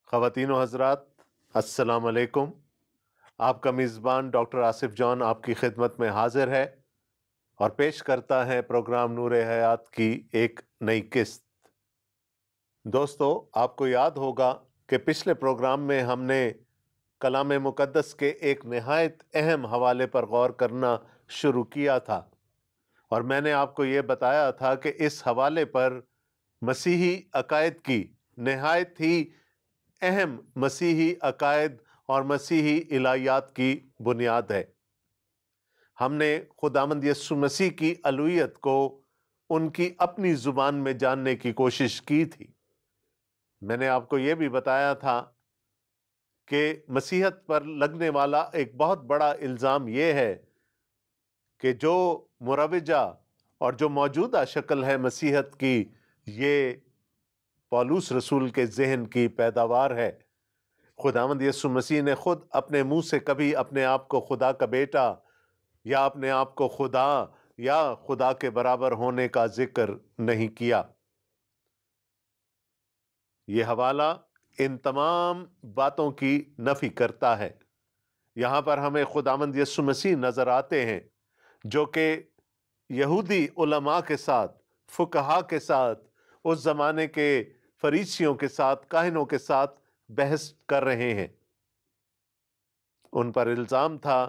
ख़वातीन व हज़रात, अस्सलाम अलैकुम। आपका मेज़बान डॉक्टर आसिफ जॉन आपकी खिदमत में हाजिर है और पेश करता है प्रोग्राम नूर हयात की एक नई किस्त। दोस्तों, आपको याद होगा कि पिछले प्रोग्राम में हमने कलाम मुक़द्दस के एक निहायत अहम हवाले पर गौर करना शुरू किया था और मैंने आपको ये बताया था कि इस हवाले पर मसीही अकायद की निहायत ही अहम मसीही अकायद और मसीही इलाहियात की बुनियाद है। हमने खुदावंद यीशु मसीह की अलूहियत को उनकी अपनी ज़ुबान में जानने की कोशिश की थी। मैंने आपको ये भी बताया था कि मसीहत पर लगने वाला एक बहुत बड़ा इल्ज़ाम ये है कि जो मुरवजा और जो मौजूदा शक्ल है मसीहत की, ये पौलुस रसूल के ज़हन की पैदावार है। खुदावंद यीशु मसीह ने खुद अपने मुंह से कभी अपने आप को खुदा का बेटा या अपने आप को खुदा या खुदा के बराबर होने का जिक्र नहीं किया। यह हवाला इन तमाम बातों की नफी करता है। यहाँ पर हमें खुदावंद यीशु मसीह नजर आते हैं जो कि यहूदी उलमा के साथ, फुकहा के साथ, उस जमाने के फरीसियों के साथ, काहिनों के साथ बहस कर रहे हैं। उन पर इल्ज़ाम था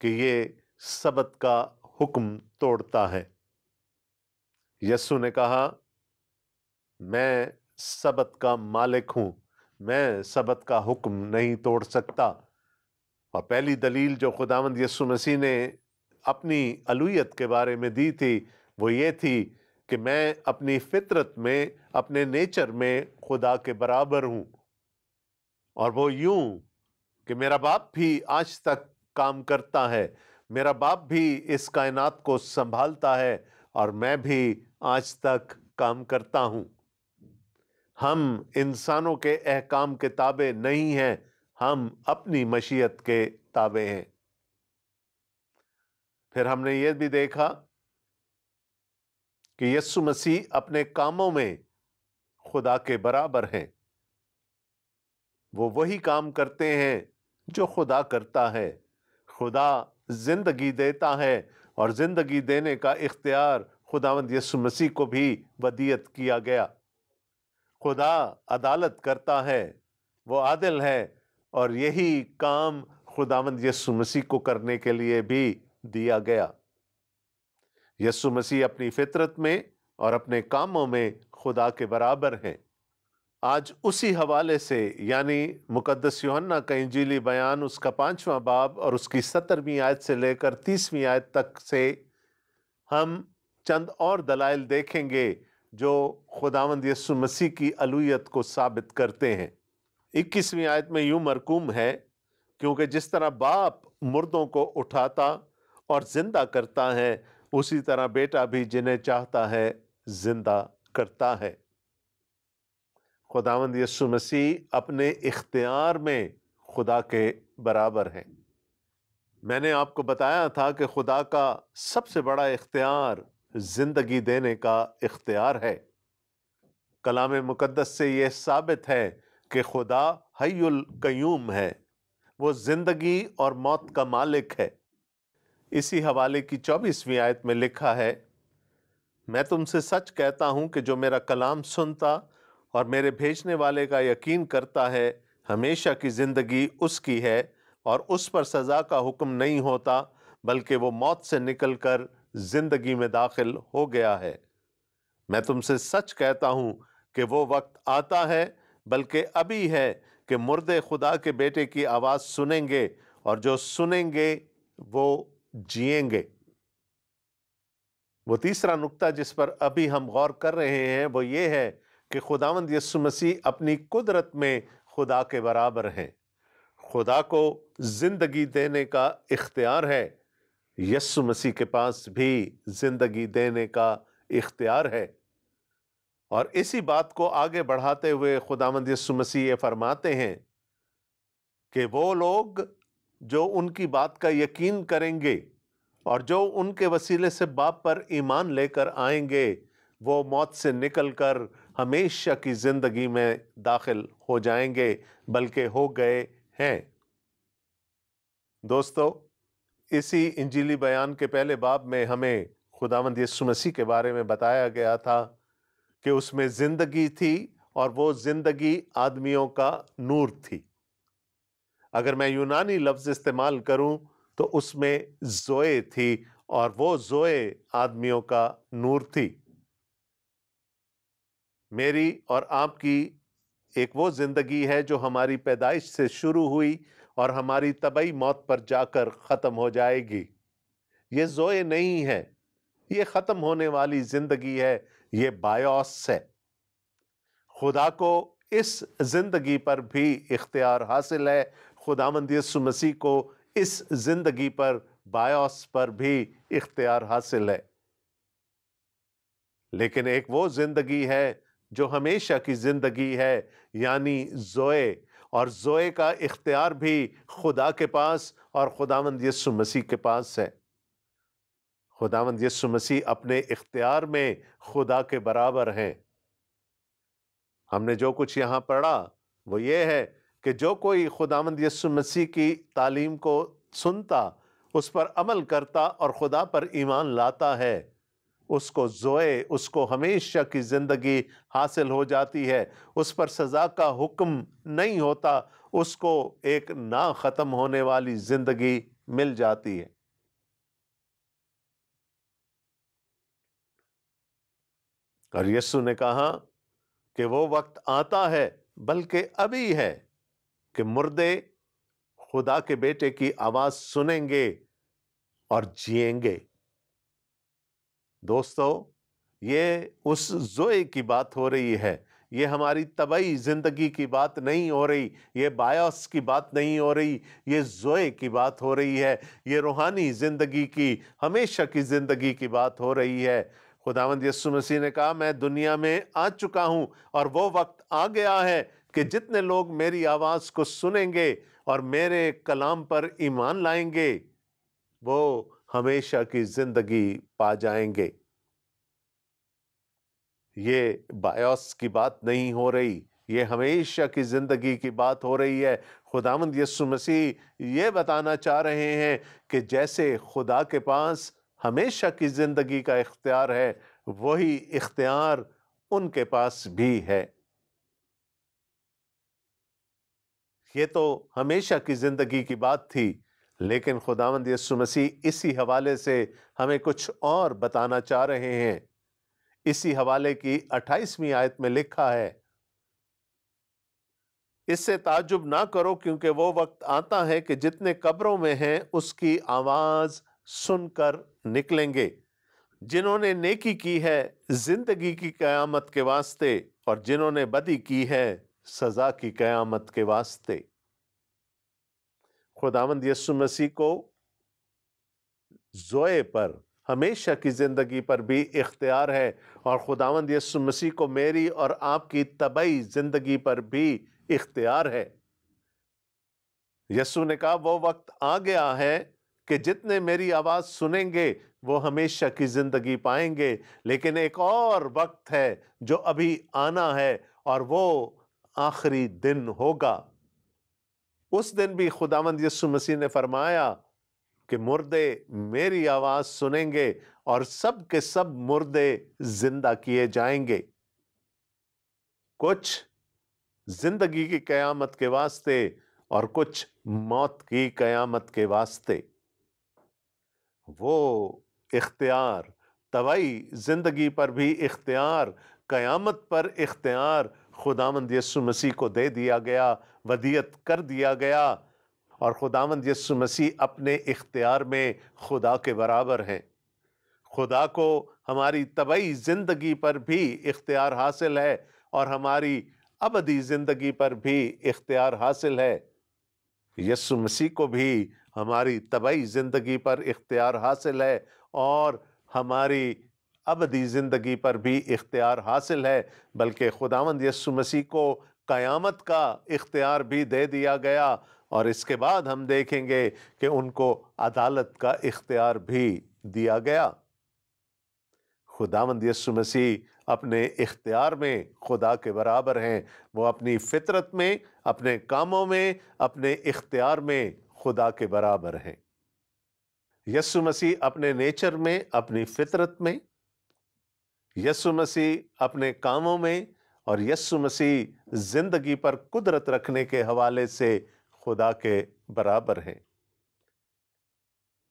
कि ये सबत का हुक्म तोड़ता है। यीशु ने कहा, मैं सबत का मालिक हूं, मैं सबत का हुक्म नहीं तोड़ सकता। और पहली दलील जो खुदावंद यीशु मसीह ने अपनी अलूहियत के बारे में दी थी वो ये थी कि मैं अपनी फितरत में, अपने नेचर में खुदा के बराबर हूं। और वो यूं कि मेरा बाप भी आज तक काम करता है, मेरा बाप भी इस कायनात को संभालता है और मैं भी आज तक काम करता हूं। हम इंसानों के अहकाम के ताबे नहीं हैं, हम अपनी मशीयत के ताबे हैं। फिर हमने ये भी देखा कि यीशु मसीह अपने कामों में खुदा के बराबर हैं। वो वही काम करते हैं जो खुदा करता है। खुदा जिंदगी देता है और जिंदगी देने का इख्तियार खुदावंद यीशु मसीह को भी वदीयत किया गया। खुदा अदालत करता है, वो आदिल है और यही काम खुदावंद यीशु मसीह को करने के लिए भी दिया गया। यीशु मसीह अपनी फितरत में और अपने कामों में खुदा के बराबर हैं। आज उसी हवाले से, यानी मुकद्दस यूहन्ना का इंजीली बयान उसका 5वां बाब और उसकी 17वीं आयत से लेकर 30वीं आयत तक से हम चंद और दलाइल देखेंगे जो खुदावंद यीशु मसीह की अलूहियत को साबित करते हैं। 21वीं आयत में यूं मरकूम है, क्योंकि जिस तरह बाप मुर्दों को उठाता और जिंदा करता है, उसी तरह बेटा भी जिन्हें चाहता है जिंदा करता है। खुदावंद यीशु मसीह अपने इख्तियार में खुदा के बराबर हैं। मैंने आपको बताया था कि खुदा का सबसे बड़ा इख्तियार जिंदगी देने का इख्तियार है। कलाम मुकद्दस से यह साबित है कि खुदा हय्युल कय्यूम है, वो जिंदगी और मौत का मालिक है। इसी हवाले की 24वीं आयत में लिखा है, मैं तुमसे सच कहता हूं कि जो मेरा कलाम सुनता और मेरे भेजने वाले का यकीन करता है, हमेशा की जिंदगी उसकी है और उस पर सज़ा का हुक्म नहीं होता, बल्कि वो मौत से निकलकर जिंदगी में दाखिल हो गया है। मैं तुमसे सच कहता हूं कि वो वक्त आता है, बल्कि अभी है, कि मुर्दे खुदा के बेटे की आवाज़ सुनेंगे और जो सुनेंगे वो जिएंगे। वो तीसरा नुक्ता जिस पर अभी हम गौर कर रहे हैं वो ये है कि खुदावंद यीशु मसीह अपनी कुदरत में खुदा के बराबर हैं। खुदा को जिंदगी देने का इख्तियार है, यीशु मसीह के पास भी जिंदगी देने का इख्तियार है। और इसी बात को आगे बढ़ाते हुए खुदावंद यीशु मसीह ये फरमाते हैं कि वो लोग जो उनकी बात का यकीन करेंगे और जो उनके वसीले से बाप पर ईमान लेकर आएंगे, وہ موت سے نکل کر ہمیشہ کی زندگی میں داخل ہو جائیں گے، بلکہ ہو گئے ہیں۔ دوستو، اسی انجیلی بیان کے پہلے باب میں ہمیں خداوند یسوع مسیح کے بارے میں بتایا گیا تھا کہ اس میں زندگی تھی اور وہ زندگی آدمیوں کا نور تھی۔ اگر میں یونانی لفظ استعمال کروں تو اس میں زوئے تھی، اور وہ زوئے آدمیوں کا نور تھی۔ میری اور آپ کی ایک وہ زندگی ہے جو ہماری پیدائش سے شروع ہوئی اور ہماری طبعی موت پر جا کر ختم ہو جائے گی۔ یہ زوئے نہیں ہے، یہ ختم ہونے والی زندگی ہے، یہ بایوس ہے۔ خدا کو اس زندگی پر بھی اختیار حاصل ہے، خداوند یسوع مسیح کو اس زندگی پر، بایوس پر بھی اختیار حاصل ہے۔ لیکن ایک وہ زندگی ہے جو ہمیشہ کی زندگی ہے، یعنی زوئے، اور زوئے کا اختیار بھی خدا کے پاس اور خداوند یسوع مسیح کے پاس ہے۔ خداوند یسوع مسیح اپنے اختیار میں خدا کے برابر ہیں۔ ہم نے جو کچھ یہاں پڑھا وہ یہ ہے کہ جو کوئی خداوند یسوع مسیح کی تعلیم کو سنتا، اس پر عمل کرتا اور خدا پر ایمان لاتا ہے، اس کو زوئے، اس کو ہمیشہ کی زندگی حاصل ہو جاتی ہے۔ اس پر سزا کا حکم نہیں ہوتا، اس کو ایک نہ ختم ہونے والی زندگی مل جاتی ہے۔ اور یسوع نے کہا کہ وہ وقت آتا ہے، بلکہ ابھی ہے، کہ مردے خدا کے بیٹے کی آواز سنیں گے اور جئیں گے۔ دوستو، یہ اس زوئے کی بات ہو رہی ہے، یہ ہماری طبعی زندگی کی بات نہیں ہو رہی، یہ بایوس کی بات نہیں ہو رہی، یہ زوئے کی بات ہو رہی ہے، یہ روحانی زندگی کی، ہمیشہ کی زندگی کی بات ہو رہی ہے۔ خداوند یسوع مسیح نے کہا، میں دنیا میں آ چکا ہوں اور وہ وقت آ گیا ہے کہ جتنے لوگ میری آواز کو سنیں گے اور میرے کلام پر ایمان لائیں گے، وہ ہمیشہ کی زندگی پا جائیں گے۔ یہ بایوس کی بات نہیں ہو رہی، یہ ہمیشہ کی زندگی کی بات ہو رہی ہے۔ خداوند یسوع مسیح یہ بتانا چاہ رہے ہیں کہ جیسے خدا کے پاس ہمیشہ کی زندگی کا اختیار ہے، وہی اختیار ان کے پاس بھی ہے۔ یہ تو ہمیشہ کی زندگی کی بات تھی، لیکن خداوند یسوع مسیح اسی حوالے سے ہمیں کچھ اور بتانا چاہ رہے ہیں۔ اسی حوالے کی 28ویں آیت میں لکھا ہے، اس سے تعجب نہ کرو، کیونکہ وہ وقت آتا ہے کہ جتنے قبروں میں ہیں اس کی آواز سن کر نکلیں گے، جنہوں نے نیکی کی ہے زندگی کی قیامت کے واسطے، اور جنہوں نے بدی کی ہے سزا کی قیامت کے واسطے۔ خداوند یسوع مسیح کو زوئے پر، ہمیشہ کی زندگی پر بھی اختیار ہے، اور خداوند یسوع مسیح کو میری اور آپ کی طبعی زندگی پر بھی اختیار ہے۔ یسوع نے کہا، وہ وقت آ گیا ہے کہ جتنے میری آواز سنیں گے وہ ہمیشہ کی زندگی پائیں گے، لیکن ایک اور وقت ہے جو ابھی آنا ہے، اور وہ آخری دن ہوگا۔ اس دن بھی خداوند یسوع مسیح نے فرمایا کہ مردے میری آواز سنیں گے اور سب کے سب مردے زندہ کیے جائیں گے، کچھ زندگی کی قیامت کے واسطے اور کچھ موت کی قیامت کے واسطے۔ وہ اختیار، طبعی زندگی پر بھی اختیار، قیامت پر اختیار خداوند یسوع مسیح کو دے دیا گیا، ودیعت کر دیا گیا، اور خداوند یسوع مسیح اپنے اختیار میں خدا کے برابر ہیں۔ خدا کو ہماری طبعی زندگی پر بھی اختیار حاصل ہے اور ہماری ابدی زندگی پر بھی اختیار حاصل ہے۔ یسوع مسیح کو بھی ہماری طبعی زندگی پر اختیار حاصل ہے اور ہماری ابدی زندگی پر بھی اختیار حاصل ہے، بلکہ خداوند یسوع مسیح کو قیامت کا اختیار بھی دے دیا گیا، اور اس کے بعد ہم دیکھیں گے کہ ان کو عدالت کا اختیار بھی دیا گیا۔ खुदावंद यीशु मसीह अपने इख्तियार में खुदा के बराबर हैं। वो अपनी फितरत में, अपने कामों में, अपने इख्तियार में खुदा के बराबर हैं। यीशु मसीह अपने नेचर में, अपनी फितरत में, यीशु मसीह अपने कामों में, और यीशु मसीह जिंदगी पर कुदरत रखने के हवाले से खुदा के बराबर हैं।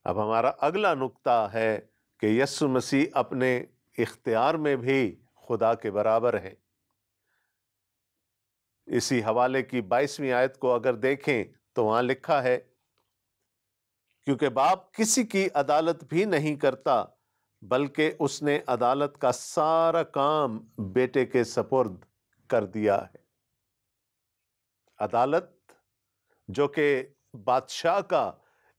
अब हमारा अगला नुक्ता है कि यीशु मसीह अपने इख्तियार में भी खुदा के बराबर हैं। इसी हवाले की 22वीं आयत को अगर देखें तो वहां लिखा है, क्योंकि बाप किसी की अदालत भी नहीं करता, बल्कि उसने अदालत का सारा काम बेटे के सपुर्द कर दिया है। अदालत जो कि बादशाह का,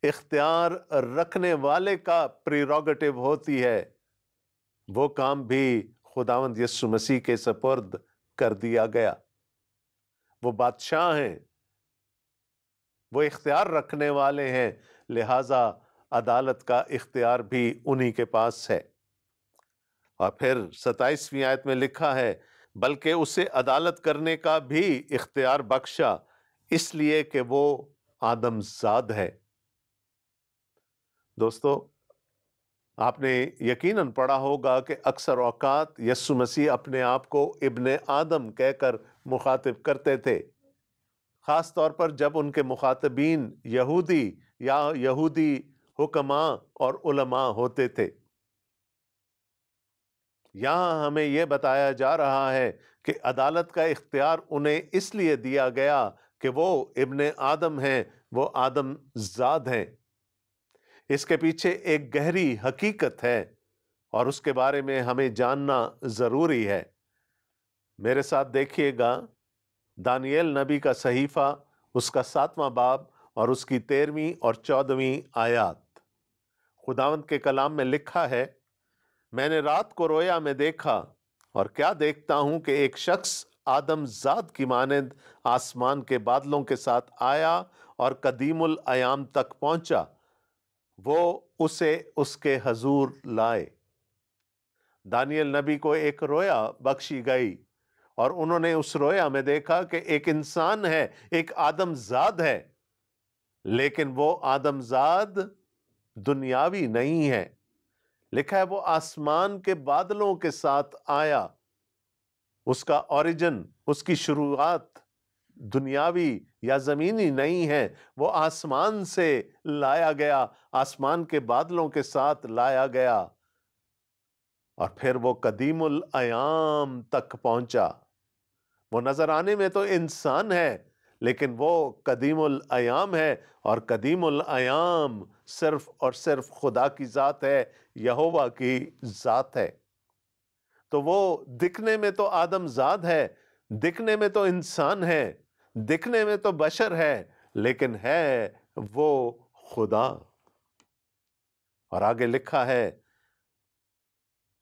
इख्तियार रखने वाले का प्रीरोगेटिव होती है, वो काम भी खुदावंद यीशु मसीह के सपुर्द कर दिया गया। वो बादशाह हैं, वो इख्तियार रखने वाले हैं, लिहाजा अदालत का इख्तियार भी उन्हीं के पास है। और फिर 27वीं आयत में लिखा है, बल्कि उसे अदालत करने का भी इख्तियार बख्शा, इसलिए कि वो आदमजाद है। दोस्तों, आपने यकीनन पढ़ा होगा कि अक्सर औकात यीशु मसीह अपने आप को इब्ने आदम कहकर मुखातिब करते थे, खास तौर पर जब उनके मुखातबीन यहूदी या यहूदी हुक्मा और उलमा होते थे। यहां हमें यह बताया जा रहा है कि अदालत का इख्तियार उन्हें इसलिए दिया गया कि वो इब्ने आदम हैं, वो आदम जाद हैं। इसके पीछे एक गहरी हकीकत है और उसके बारे में हमें जानना जरूरी है। मेरे साथ देखिएगा, दानियल नबी का सहीफा, उसका 7वां बाब और उसकी 13वीं और 14वीं आयत। खुदावंद के कलाम में लिखा है, मैंने रात को रोया में देखा, और क्या देखता हूं कि एक शख्स आदमजाद की मानंद आसमान के बादलों के साथ आया और कदीमुल अयाम तक पहुंचा। वो उसे उसके हजूर लाए। दानियल नबी को एक रोया बख्शी गई और उन्होंने उस रोया में देखा कि एक इंसान है, एक आदमजाद है, लेकिन वो आदमजाद दुनियावी नहीं है। लिखा है वो आसमान के बादलों के साथ आया। उसका ओरिजिन, उसकी शुरुआत दुनियावी या जमीनी नहीं है, वो आसमान से लाया गया, आसमान के बादलों के साथ लाया गया, और फिर वो कदीमुल अयाम तक पहुंचा। वो नजर आने में तो इंसान है, लेकिन वो कदीमुल अयाम है, और कदीमुल अयाम सिर्फ और सिर्फ खुदा की जात है, यहोवा की जात है। तो वो दिखने में तो आदमजाद है, दिखने में तो इंसान है, दिखने में तो बशर है, लेकिन है वो खुदा। और आगे लिखा है,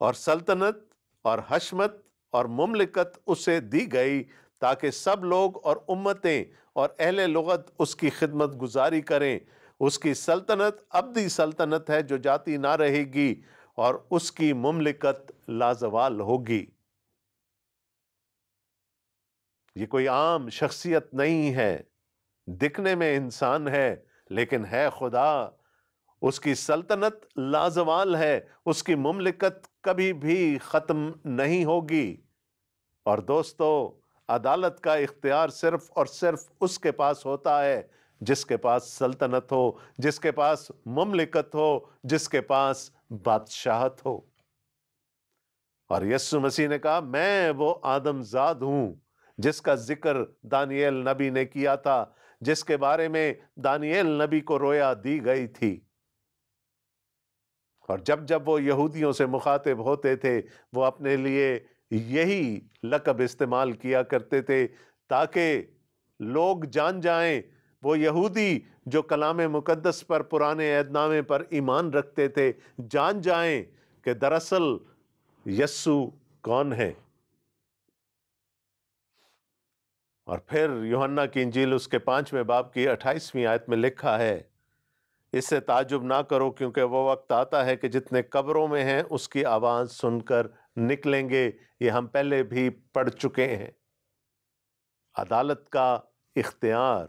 और सल्तनत और हशमत और मुमलिकत उसे दी गई, ताकि सब लोग और उम्मतें और अहले लुगत उसकी खिदमत गुजारी करें। उसकी सल्तनत अब्दी सल्तनत है जो जाती ना रहेगी, और उसकी मुमलिकत लाजवाल होगी। ये कोई आम शख्सियत नहीं है, दिखने में इंसान है, लेकिन है खुदा। उसकी सल्तनत लाजवाल है, उसकी मुमलिकत कभी भी खत्म नहीं होगी। और दोस्तों, अदालत का इख्तियार सिर्फ और सिर्फ उसके पास होता है जिसके पास सल्तनत हो, जिसके पास मुमलिकत हो, जिसके पास बादशाहत हो। और यीशु मसीह ने कहा, मैं वो आदमजाद हूं जिसका जिक्र दानियल नबी ने किया था, जिसके बारे में दानियल नबी को रोया दी गई थी। और जब जब वो यहूदियों से मुखातिब होते थे, वो अपने लिए यही लक़ब इस्तेमाल किया करते थे, ताकि लोग जान जाएं, वो यहूदी जो कलाम मुकद्दस पर, पुराने अहदनामे पर ईमान रखते थे, जान जाएं कि दरअसल यस्सु कौन है। और फिर यूहन्ना की इंजील उसके 5वें बाब की 28वीं आयत में लिखा है, اس سے تعجب نہ کرو، کیونکہ وہ وقت آتا ہے کہ جتنے قبروں میں ہیں اس کی آواز سن کر نکلیں گے۔ یہ ہم پہلے بھی پڑھ چکے ہیں۔ عدالت کا اختیار،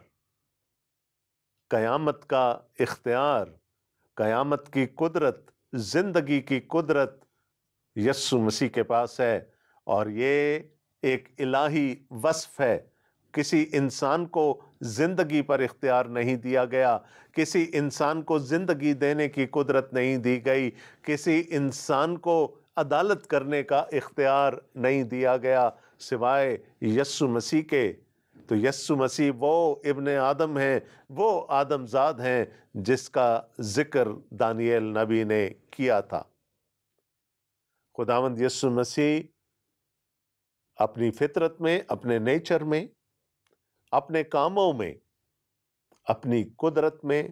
قیامت کا اختیار، قیامت کی قدرت، زندگی کی قدرت یسوع مسیح کے پاس ہے، اور یہ ایک الہی وصف ہے۔ کسی انسان کو زندگی پر اختیار نہیں دیا گیا، کسی انسان کو زندگی دینے کی قدرت نہیں دی گئی، کسی انسان کو عدالت کرنے کا اختیار نہیں دیا گیا سوائے یسوع مسیح کے۔ تو یسوع مسیح وہ ابن آدم ہیں، وہ آدم زاد ہیں جس کا ذکر دانییل نبی نے کیا تھا۔ خداوند یسوع مسیح اپنی فطرت میں، اپنے نیچر میں، اپنے کاموں میں، اپنی قدرت میں،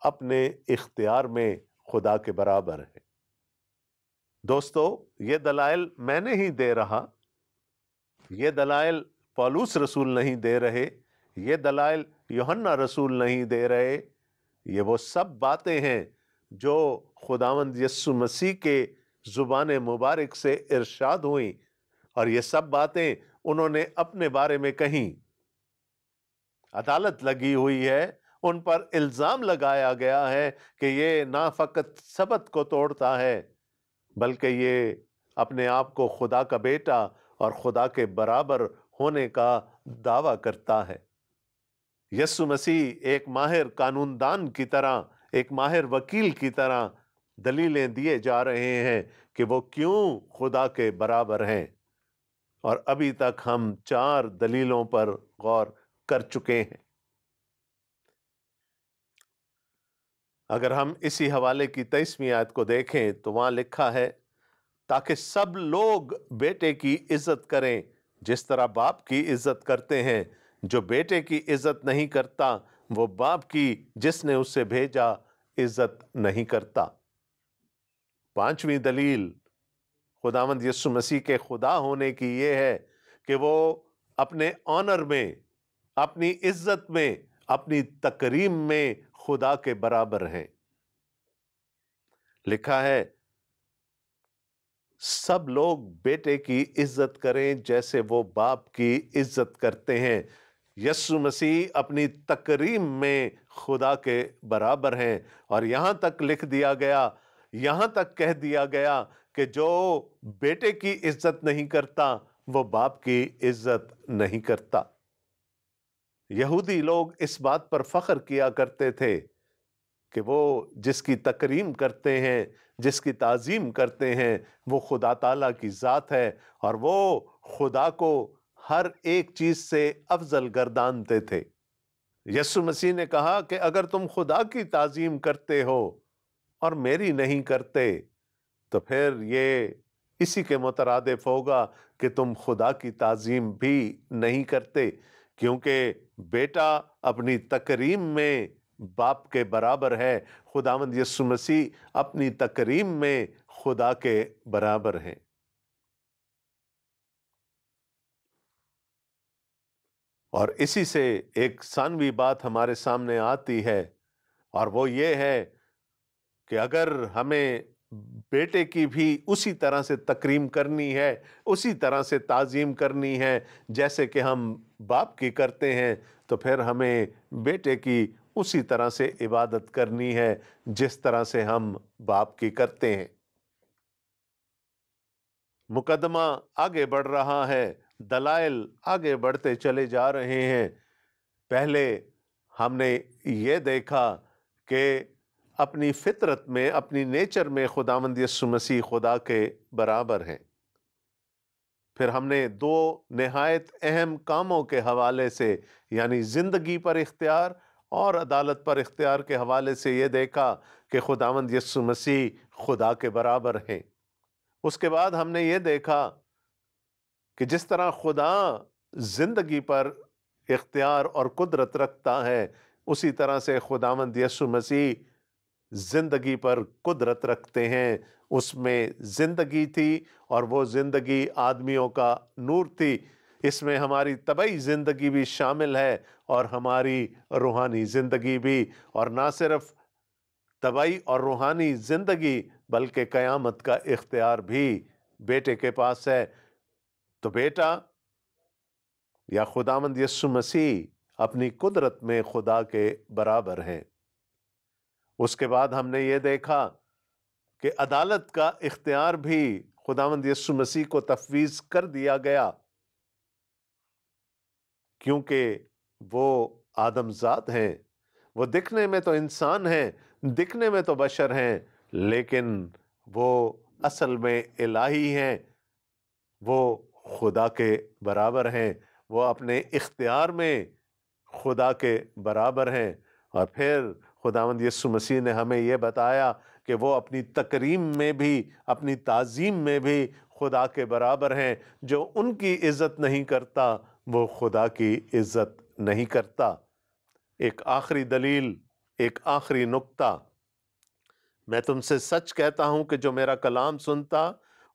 اپنے اختیار میں خدا کے برابر ہے۔ دوستو، یہ دلائل میں نہیں دے رہا، یہ دلائل پولس رسول نہیں دے رہے، یہ دلائل یوحنا رسول نہیں دے رہے، یہ وہ سب باتیں ہیں جو خداوند یسوع مسیح کے زبان مبارک سے ارشاد ہوئیں، اور یہ سب باتیں انہوں نے اپنے بارے میں کہیں۔ عدالت لگی ہوئی ہے، ان پر الزام لگایا گیا ہے کہ یہ نہ فقط سبت کو توڑتا ہے بلکہ یہ اپنے آپ کو خدا کا بیٹا اور خدا کے برابر ہونے کا دعویٰ کرتا ہے۔ یسوع مسیح ایک ماہر قانون دان کی طرح، ایک ماہر وکیل کی طرح دلیلیں دیے جا رہے ہیں کہ وہ کیوں خدا کے برابر ہیں، اور ابھی تک ہم 4 دلیلوں پر غور کر چکے ہیں۔ اگر ہم اسی حوالے کی 23ویں آیت کو دیکھیں تو وہاں لکھا ہے، تاکہ سب لوگ بیٹے کی عزت کریں جس طرح باپ کی عزت کرتے ہیں۔ جو بیٹے کی عزت نہیں کرتا وہ باپ کی جس نے اسے بھیجا عزت نہیں کرتا۔ 5ویں دلیل خداوند یسوع مسیح کے خدا ہونے کی یہ ہے کہ وہ اپنے آنر میں، اپنی عزت میں، اپنی تکریم میں خدا کے برابر ہیں۔ لکھا ہے، سب لوگ بیٹے کی عزت کریں جیسے وہ باپ کی عزت کرتے ہیں۔ یسوع مسیح اپنی تکریم میں خدا کے برابر ہیں، اور یہاں تک لکھ دیا گیا، یہاں تک کہہ دیا گیا کہ جو بیٹے کی عزت نہیں کرتا وہ باپ کی عزت نہیں کرتا۔ یہودی لوگ اس بات پر فخر کیا کرتے تھے کہ وہ جس کی تکریم کرتے ہیں، جس کی تعظیم کرتے ہیں، وہ خدا تعالیٰ کی ذات ہے، اور وہ خدا کو ہر ایک چیز سے افضل گردانتے تھے۔ یسوع مسیح نے کہا کہ اگر تم خدا کی تعظیم کرتے ہو اور میری نہیں کرتے تو پھر یہ اسی کے مترادف ہوگا کہ تم خدا کی تعظیم بھی نہیں کرتے، کیونکہ بیٹا اپنی تکریم میں باپ کے برابر ہے، خداوند یسوع مسیح اپنی تکریم میں خدا کے برابر ہیں۔ اور اسی سے ایک ثانوی بات ہمارے سامنے آتی ہے، اور وہ یہ ہے کہ اگر ہمیں بیٹے کی بھی اسی طرح سے تکریم کرنی ہے، اسی طرح سے تعظیم کرنی ہے جیسے کہ ہم باپ کی کرتے ہیں، تو پھر ہمیں بیٹے کی اسی طرح سے عبادت کرنی ہے جس طرح سے ہم باپ کی کرتے ہیں۔ مقدمہ آگے بڑھ رہا ہے، دلائل آگے بڑھتے چلے جا رہے ہیں۔ پہلے ہم نے یہ دیکھا کہ اپنی فطرت میں، اپنی نیچر میں خداوند یسوع مسیح خدا کے برابر ہیں۔ پھر ہم نے 2 نہایت اہم کاموں کے حوالے سے، یعنی زندگی پر اختیار اور عدالت پر اختیار کے حوالے سے یہ دیکھا کہ خداوند یسوع مسیح خدا کے برابر ہیں۔ اس کے بعد ہم نے یہ دیکھا کہ جس طرح خدا زندگی پر اختیار اور قدرت رکھتا ہے، اسی طرح سے خداوند یسوع مسیح زندگی پر قدرت رکھتے ہیں۔ اس میں زندگی تھی، اور وہ زندگی آدمیوں کا نور تھی۔ اس میں ہماری طبعی زندگی بھی شامل ہے اور ہماری روحانی زندگی بھی، اور نہ صرف तबाई और रूहानी ज़िंदगी बल्कि क़यामत का इख्तियार भी बेटे के पास है। तो बेटा या खुदावंद यीशु मसीह अपनी कुदरत में खुदा के बराबर हैं। उसके बाद हमने ये देखा कि अदालत का इख्तियार भी खुदावंद यीशु मसीह को तफवीज़ कर दिया गया, क्योंकि वो आदमजात हैं। वो दिखने में तो इंसान हैं, दिखने में तो बशर हैं, लेकिन वो असल में इलाही हैं। वो खुदा के बराबर हैं, वो अपने इख्तियार में खुदा के बराबर हैं। और फिर खुदावंद यीशु मसीह ने हमें ये बताया कि वो अपनी तकरीम में भी, अपनी ताज़ीम में भी खुदा के बराबर हैं। जो उनकी इज़्ज़त नहीं करता वो खुदा की इज़्ज़त नहीं करता। एक आखिरी दलील, एक आखिरी नुक्ता, मैं तुमसे सच कहता हूँ कि जो मेरा कलाम सुनता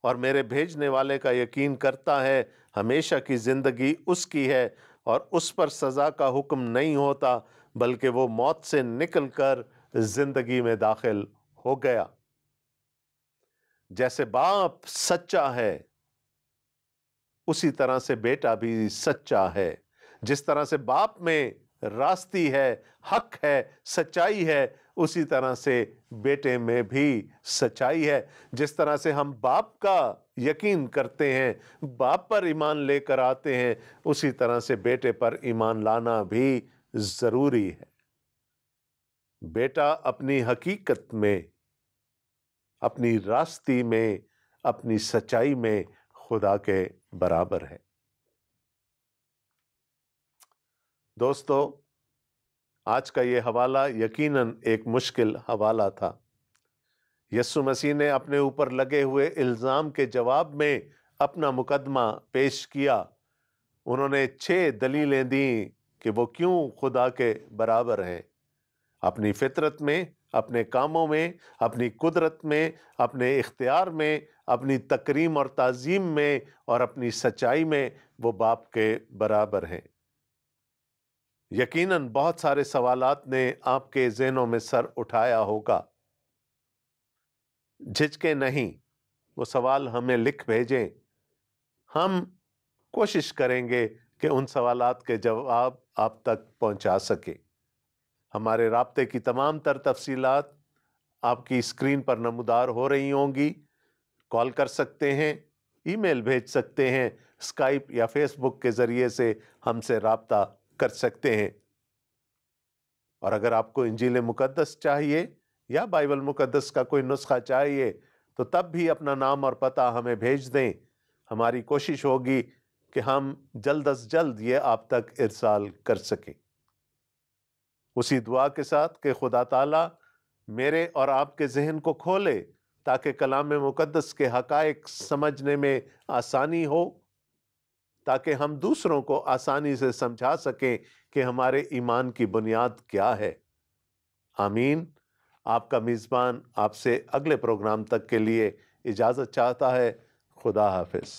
और मेरे भेजने वाले का यकीन करता है, हमेशा की ज़िंदगी उसकी है और उस पर सज़ा का हुक्म नहीं होता, बल्कि वो मौत से निकलकर ज़िंदगी में दाखिल हो गया। जैसे बाप सच्चा है, उसी तरह से बेटा भी सच्चा है। जिस तरह से बाप में रास्ती है, हक है, सच्चाई है, उसी तरह से बेटे में भी सच्चाई है। जिस तरह से हम बाप का यकीन करते हैं, बाप पर ईमान लेकर आते हैं, उसी तरह से बेटे पर ईमान लाना भी ज़रूरी है। बेटा अपनी हकीकत में, अपनी रास्ती में, अपनी सच्चाई में खुदा के बराबर है। दोस्तों, आज का ये हवाला यकीनन एक मुश्किल हवाला था। यीशु मसीह ने अपने ऊपर लगे हुए इल्ज़ाम के जवाब में अपना मुकदमा पेश किया। उन्होंने 6 दलीलें दी कि वो क्यों खुदा के बराबर हैं। अपनी फितरत में, अपने कामों में, अपनी कुदरत में, अपने इख्तियार में, अपनी तकरीम और ताज़ीम में और अपनी सच्चाई में वो बाप के बराबर हैं। यकीनन बहुत सारे सवालात ने आपके ज़हनों में सर उठाया होगा। झिझके नहीं, वो सवाल हमें लिख भेजें। हम कोशिश करेंगे कि उन सवालात के जवाब आप तक पहुंचा सके। हमारे राब्ते की तमाम तर तफसीलात आपकी स्क्रीन पर नमूदार हो रही होंगी। कॉल कर सकते हैं, ईमेल भेज सकते हैं, स्काइप या फेसबुक के ज़रिए से हमसे राब्ता कर सकते हैं। और अगर आपको इंजील मुकद्दस चाहिए या बाइबल मुकद्दस का कोई नुस्खा चाहिए, तो तब भी अपना नाम और पता हमें भेज दें। हमारी कोशिश होगी कि हम जल्द अज जल्द ये आप तक इरसाल कर सकें। उसी दुआ के साथ कि खुदा ताला मेरे और आपके जहन को खोले, ताकि कलाम मुकद्दस के हकायक समझने में आसानी हो, ताकि हम दूसरों को आसानी से समझा सकें कि हमारे ईमान की बुनियाद क्या है। आमीन। आपका मेज़बान आपसे अगले प्रोग्राम तक के लिए इजाज़त चाहता है। खुदा हाफिज़।